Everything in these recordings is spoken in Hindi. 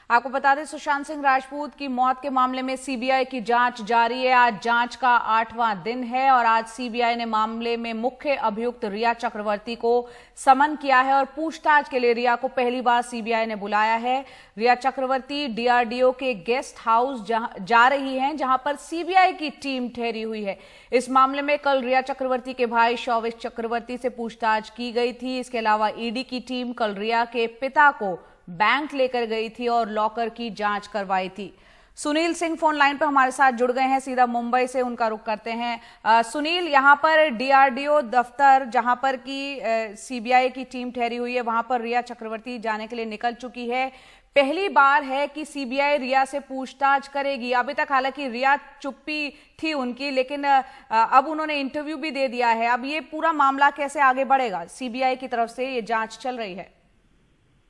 आपको बता दें, सुशांत सिंह राजपूत की मौत के मामले में सीबीआई की जांच जारी है। आज जांच का 8वां दिन है और आज सीबीआई ने मामले में मुख्य अभियुक्त रिया चक्रवर्ती को समन किया है और पूछताछ के लिए रिया को पहली बार सीबीआई ने बुलाया है। रिया चक्रवर्ती डीआरडीओ के गेस्ट हाउस जा रही हैं, जहां पर सीबीआई की टीम ठहरी हुई है। इस मामले में कल रिया चक्रवर्ती के भाई शौविक चक्रवर्ती से पूछताछ की गई थी। इसके अलावा ईडी की टीम कल रिया के पिता को बैंक लेकर गई थी और लॉकर की जांच करवाई थी। सुनील सिंह फोन लाइन पर हमारे साथ जुड़ गए हैं, सीधा मुंबई से उनका रुख करते हैं। सुनील, यहां पर डीआरडीओ दफ्तर जहां पर की सीबीआई की टीम ठहरी हुई है, वहां पर रिया चक्रवर्ती जाने के लिए निकल चुकी है। पहली बार है कि सीबीआई रिया से पूछताछ करेगी। अभी तक हालांकि रिया चुप्पी थी उनकी, लेकिन अब उन्होंने इंटरव्यू भी दे दिया है। अब ये पूरा मामला कैसे आगे बढ़ेगा? सीबीआई की तरफ से ये जांच चल रही है।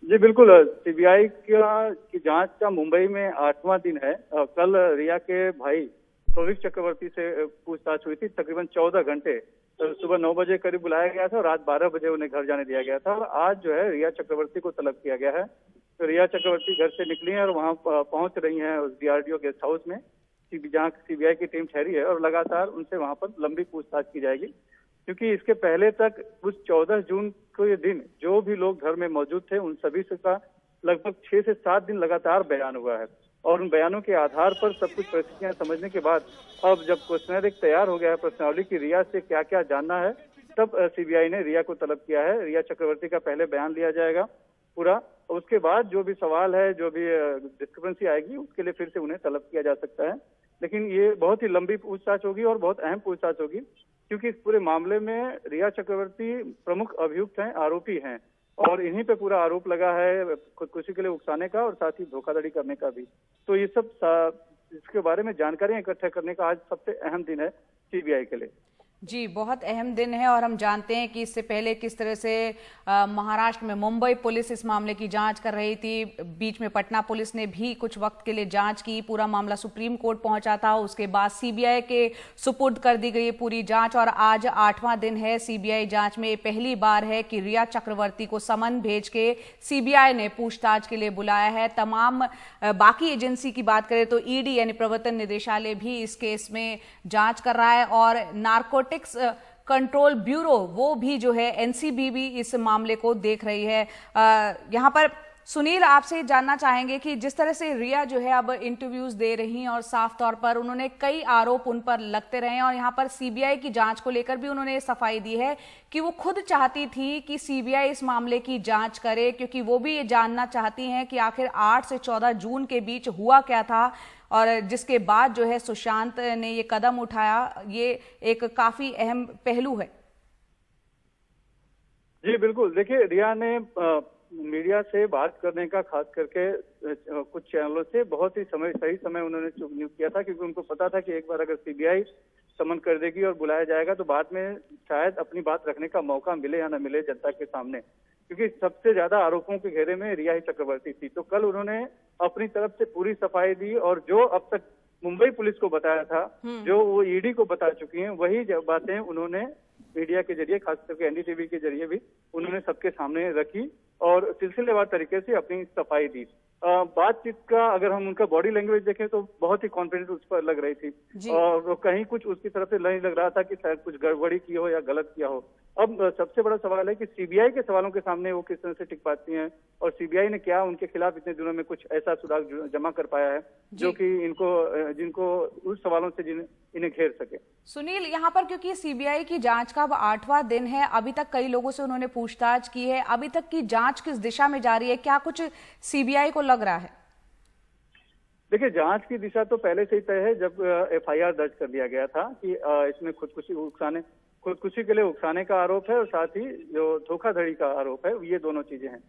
जी बिल्कुल, सीबीआई की जांच का मुंबई में 8वां दिन है। कल रिया के भाई शौविक चक्रवर्ती से पूछताछ हुई थी, तकरीबन 14 घंटे। सुबह 9 बजे करीब बुलाया गया था और रात 12 बजे उन्हें घर जाने दिया गया था। और आज जो है रिया चक्रवर्ती को तलब किया गया है। तो रिया चक्रवर्ती घर से निकली हैं और वहां पहुंच रही हैं उस डीआरडीओ गेस्ट हाउस में, जहाँ सीबीआई की टीम ठहरी है, और लगातार उनसे वहां पर लंबी पूछताछ की जाएगी। क्योंकि इसके पहले तक उस 14 जून को ये दिन जो भी लोग घर में मौजूद थे उन सभी से का लगभग 6 से 7 दिन लगातार बयान हुआ है। और उन बयानों के आधार पर सब कुछ परिस्थितियां समझने के बाद अब जब क्वेश्चनर एक तैयार हो गया है, प्रश्नावली की रिया से क्या क्या जानना है, तब सीबीआई ने रिया को तलब किया है। रिया चक्रवर्ती का पहले बयान लिया जाएगा पूरा, उसके बाद जो भी सवाल है, जो भी डिस्क्रिपेंसी आएगी, उसके लिए फिर से उन्हें तलब किया जा सकता है। लेकिन ये बहुत ही लंबी पूछताछ होगी और बहुत अहम पूछताछ होगी, क्योंकि इस पूरे मामले में रिया चक्रवर्ती प्रमुख अभियुक्त हैं, आरोपी हैं, और इन्हीं पे पूरा आरोप लगा है खुदकुशी के लिए उकसाने का और साथ ही धोखाधड़ी करने का भी। तो ये सब इसके बारे में जानकारियां इकट्ठा करने का आज सबसे अहम दिन है सीबीआई के लिए। जी, बहुत अहम दिन है और हम जानते हैं कि इससे पहले किस तरह से महाराष्ट्र में मुंबई पुलिस इस मामले की जांच कर रही थी। बीच में पटना पुलिस ने भी कुछ वक्त के लिए जांच की। पूरा मामला सुप्रीम कोर्ट पहुंचा था, उसके बाद सीबीआई के सुपुर्द कर दी गई पूरी जांच और आज 8वां दिन है सीबीआई जांच में। पहली बार है कि रिया चक्रवर्ती को समन भेज के सीबीआई ने पूछताछ के लिए बुलाया है। तमाम बाकी एजेंसी की बात करें तो ईडी यानी प्रवर्तन निदेशालय भी इस केस में जांच कर रहा है और नार्कोटिक्स कंट्रोल ब्यूरो वो भी जो है एनसीबी भी इस मामले को देख रही है। यहां पर सुनील, आपसे जानना चाहेंगे कि जिस तरह से रिया जो है अब इंटरव्यूज दे रही हैं और साफ तौर पर उन्होंने कई आरोप उन पर लगते रहे हैं और यहाँ पर सीबीआई की जांच को लेकर भी उन्होंने सफाई दी है कि वो खुद चाहती थी कि सीबीआई इस मामले की जांच करे, क्योंकि वो भी ये जानना चाहती हैं कि आखिर 8 से 14 जून के बीच हुआ क्या था और जिसके बाद जो है सुशांत ने ये कदम उठाया। ये एक काफी अहम पहलू है। जी बिल्कुल, देखिए रिया ने मीडिया से बात करने का, खास करके कुछ चैनलों से बहुत ही सही समय उन्होंने चुप किया था, क्योंकि उनको पता था कि एक बार अगर सीबीआई समन कर देगी और बुलाया जाएगा तो बाद में शायद अपनी बात रखने का मौका मिले या न मिले जनता के सामने, क्योंकि सबसे ज्यादा आरोपों के घेरे में रिया ही चक्रवर्ती थी। तो कल उन्होंने अपनी तरफ से पूरी सफाई दी और जो अब तक मुंबई पुलिस को बताया था, जो वो ईडी को बता चुकी हैं, वही बातें उन्होंने मीडिया के जरिए, खास करके एनडीटीवी के जरिए भी उन्होंने सबके सामने रखी और सिलसिलेवार तरीके से अपनी सफाई दी। बातचीत का अगर हम उनका बॉडी लैंग्वेज देखें तो बहुत ही कॉन्फिडेंट उस पर लग रही थी और कहीं कुछ उसकी तरफ से नहीं लग रहा था कि शायद कुछ गड़बड़ी की हो या गलत किया हो। अब सबसे बड़ा सवाल है कि सीबीआई के सवालों के सामने वो किस तरह से टिक पाती हैं और सीबीआई ने क्या उनके खिलाफ इतने दिनों में कुछ ऐसा सुराग जमा कर पाया है जो कि जिनको उस सवालों से इन्हें घेर सके। सुनील, यहाँ पर क्योंकि सीबीआई की जांच का अब 8वां दिन है, अभी तक कई लोगों से उन्होंने पूछताछ की है, अभी तक की जांच किस दिशा में जा रही है? क्या कुछ सीबीआई को लग रहा है? देखिए, जांच की दिशा तो पहले से ही तय है। जब एफआईआर दर्ज कर दिया गया था कि इसमें खुदकुशी के लिए उकसाने का आरोप है और साथ ही जो धोखाधड़ी का आरोप है, ये दोनों चीजें हैं।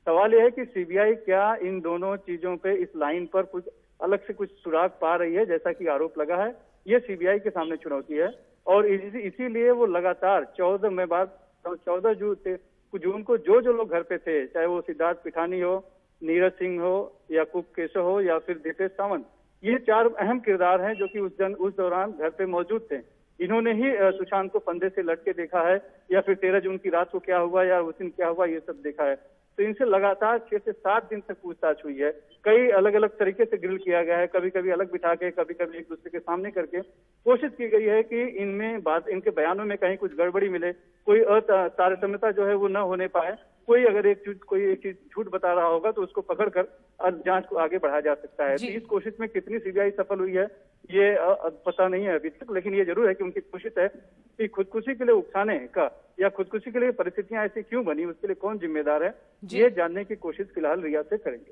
सवाल यह है कि सीबीआई क्या इन दोनों चीजों पे, इस लाइन पर कुछ अलग से कुछ सुराग पा रही है, जैसा कि आरोप लगा है। ये सीबीआई के सामने चुनौती है और इसीलिए वो लगातार 14 जून को जो लोग घर पे थे, चाहे वो सिद्धार्थ पिठानी हो, नीरज सिंह हो, याकूब केशव हो या फिर दीपेश सावंत, ये 4 अहम किरदार हैं जो कि उस दौरान घर पे मौजूद थे। इन्होंने ही सुशांत को फंदे से लटके देखा है या फिर 13 जून की रात को क्या हुआ या उस दिन क्या हुआ, ये सब देखा है। तो इनसे लगातार 6 से 7 दिन तक पूछताछ हुई है। कई अलग अलग तरीके से ग्रिल किया गया है, कभी कभी अलग बिठा के, कभी कभी एक दूसरे के सामने करके कोशिश की गई है कि इनके बयानों में कहीं कुछ गड़बड़ी मिले, कोई तारतम्यता जो है वो न होने पाए। कोई एक चीज झूठ बता रहा होगा तो उसको पकड़कर जांच को आगे बढ़ाया जा सकता है। तो इस कोशिश में कितनी सीबीआई सफल हुई है ये पता नहीं है अभी तक, लेकिन ये जरूर है कि उनकी कोशिश है कि खुदकुशी के लिए उकसाने का या खुदकुशी के लिए परिस्थितियां ऐसी क्यों बनी, उसके लिए कौन जिम्मेदार है, ये जानने की कोशिश फिलहाल रिया से करेंगे।